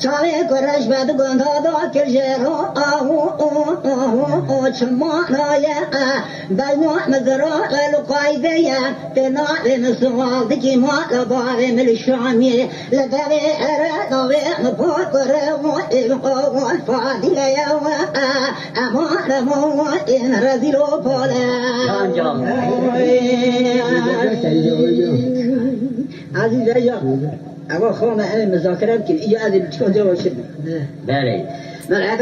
Çare kuraş bed gondada kirjero çmanaya bayno mezra el qaidaya tena meswal diki ma bave mil shami la dave era dave mapokre mo il fadila ya amara mo in razilo pola aziz ya أبغى خلنا أنا مذاكرة يمكن إجا هذه بتكون جوا شدة. بله. ملعب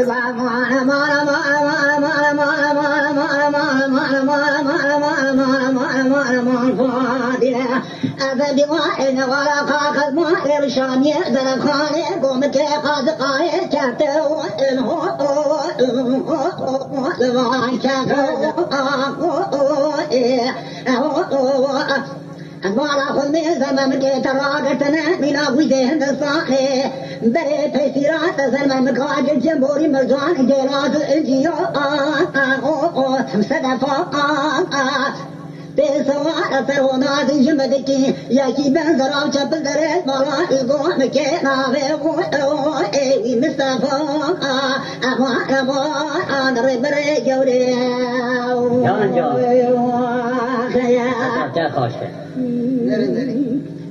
أمارا خلني زمان كتراجتنا من أبويه الصاحي بري تسيرات زمان مكاج جمهوري مرجان جلاد الجيو سدفا بسوا أثرونا جمدكي ياكي بنزرا شبل درس مالا القوم كنا بيقو مصطفى أما أنا ربري جوري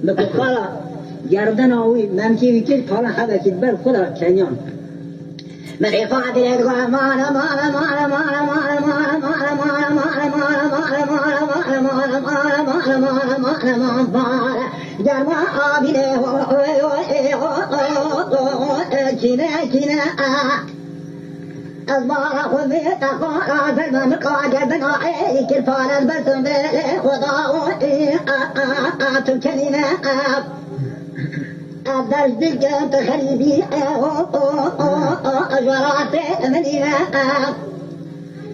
بكو خالا گردن آوی ممکی ویکید پالا حبا کید بر خدا کنیان من افاده لدگو مالا مالا مالا مالا مالا مالا مالا مالا مالا مالا مالا مالا مالا گرما آبیده کینه کینه از مارا خودی تقارا زلمن قاعدن آئی کل فارد بسن بله خدا تو کنینه درج دیگر تخریبی اجورات منینه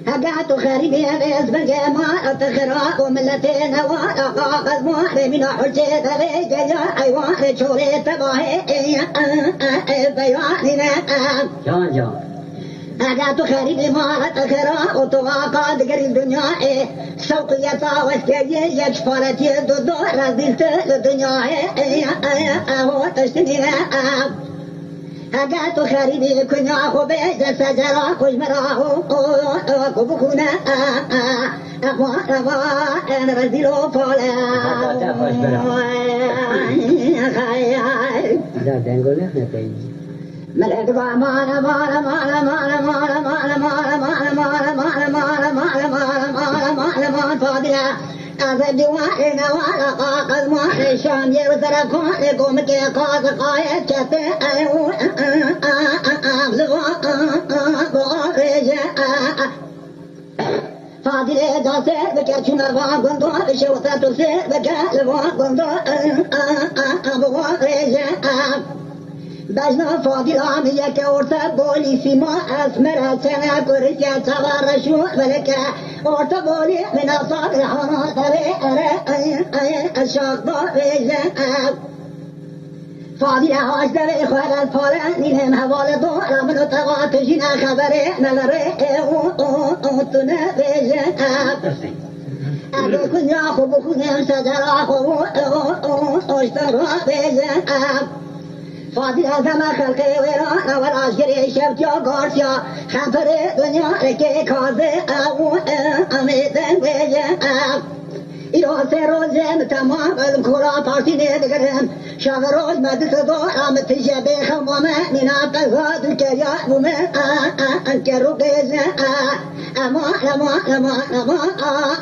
هقعت خريبي بس بالجماعة تخرا وملتين وقاقز محرمين حجيت بيجا أيوان شوري تباهي بيوانينا جان هقعت خريبي ما تخرا وتواقع دقر الدنيا سوقية وسكية يكفرتي دودو رزلت الدنيا هو تشتنينا هقعت خريبي كنا خبيز سجرا خجمراه وكبخنا أنا رزيلو فولا ملك مالا مالا مالا مالا مالا مالا مالا مالا مالا مالا مالا مالا مالا مالا فاضلة أزد وعينا وعلى قاقز معي شام يوزركم لكم كي قاز قايد كتي أيو أغلوا فاضلة جاسر بكاتشنا واقندو بشوطة تسير بكال واقندو أبو رجاء بجنا فاضلة ميك أورتا بولي سيما أسمر سنة كوريسيا تبار شو ملكة أورتا بولي من أصاب الحنا تبي أشاق بارجاء فاضلة هاشتا بخوال الفالة نينهم حوال دورا منو تغاتشين خبري نلري أوتنا بجاء أبو كنيا خبو كنيا سجرا خبو أشترا بجاء فاضلة زمان خلقي ويرانا والعشقري شبتيا قارسيا خنفري دنيا لكي كازي أبو أميزن ويجاء إيرو سيروزم تمام الكورا بارسيني دقرم شاغروز مدس دورا متشبه خموما من أبقى دكريا وما أنكرو قيزا أما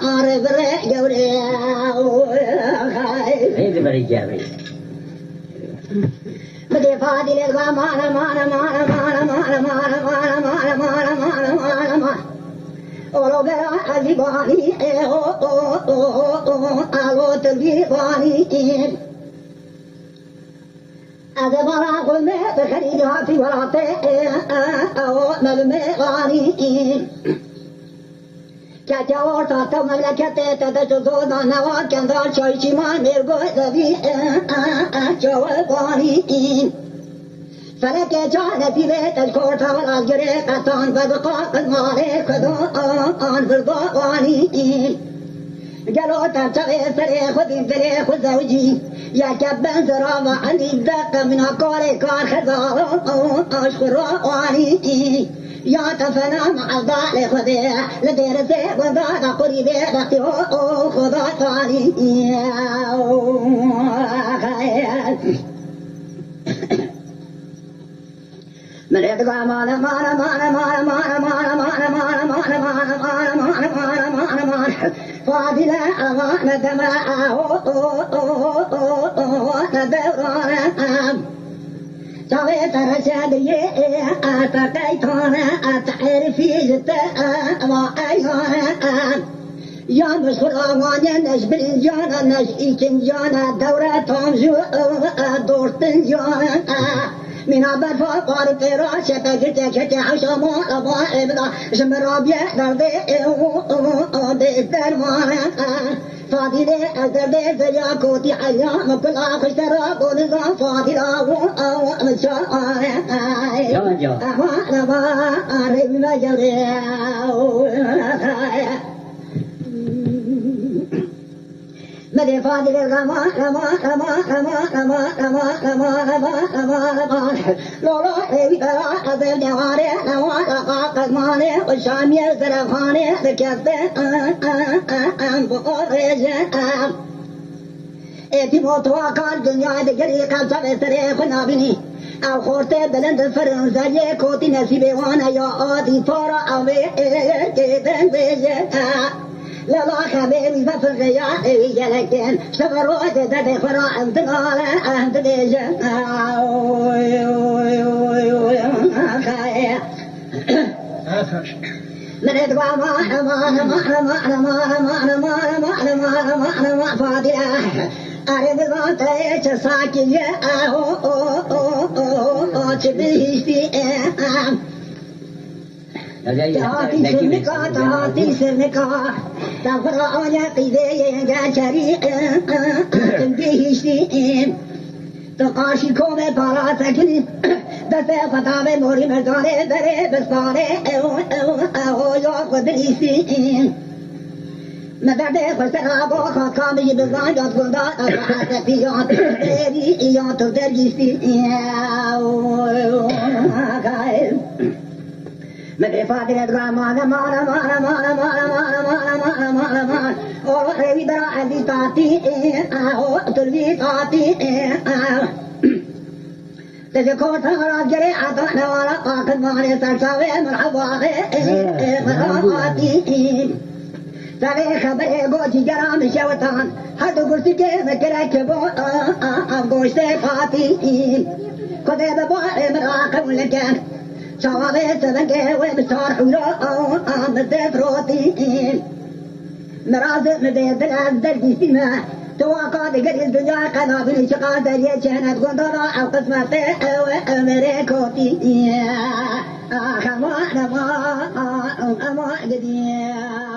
أعرف ري جوري هيدي بري جاوي بدي فاضلة مالا مالا مالا مالا مالا مالا مالا مالا مالا مالا مالا مالا ولو برا أزيباني ألو تلبيباني أذا برا قلنا بخريجها في وراتي أو ملمغاني كتوار تاتو مملكت تدجزودا نوا كندار شايشي ما نرغو ذبي جواباني فلك جعل في بيت الكورتا والعجري قطان بدقاق المالي خدوان بالضواني قالوا تبتغي سري خذي بلي خذ زوجي يا كبن زرابة عندي دقة من أقاري كار خزار أشخر واني يا تفنى مع الضال خذي لدير زي وضاد قريبي دختي خذا ثاني من يدقى مانا مانا مانا مانا مانا مانا مانا مانا مانا مانا مانا مانا مانا مانا فاضلة أمانة دماء دوران سويت رشادي أتقيتنا أتعرفي جتا ما أيها يا مسلمان نشبل جانا نشيكن جانا دورة تنجو دورتن جانا من عبر فقار فراشة تجت عشما أبا إبدا شمرابية دردي درمان فاضلة أزردي زيا كوتي حيام كل آخر شراب ونظام فاضلة ومشاء أما ربما جري مدي فاضل الغما غما غما غما غما غما غما غما غما غما لولا حبي ترى أذن جواري نوالا قاق ماني والشامية زرفاني ذكرت بقريج إتي موتوا كان دنيا دقري قال سبع سري خنا بني أو خورتي بلند فرنسا كوتي نسيبي وانا يا آدي فورا أمي كيدن بيجي لا لا خبيري بفرقيا لكن شغروت تدي خراء انتقال انت ديجا من ادوى ما فاضية أريد ذاتي تساكي تبهيشتي تعطي سرنكا تفرع يقيدي جاشري تنبيشتي تقاشي كومي براسكني دسي خطابي موري مزاري دري بساري او ياخد ريسي مدردي خسرابو خاكامي بزان يدخل دا أبعاد في يانتو يانتو درجيسي مدري فاتنة غامان مانا مانا مانا مانا مانا مانا مانا مانا أو ربي برا عندي تاتي أو تلبي تاتي تذكر تغرى جري عطانا ولا قاقد ماني سرساوي مرحبا مرحباتي تاريخ خبري قوتي جرام شوطان حد قرسي كيف كراكبو قوشتي فاتي قدي ببوحي مراقب لكان شوالي سبنكي ومستار حورو مدف روتين مرازق مديد الأزدر جسيمة تواقع دقل الدنيا قنابل شقا دريا شهنات قندرة أو قسمتي أمريكوتي أخما أما قديم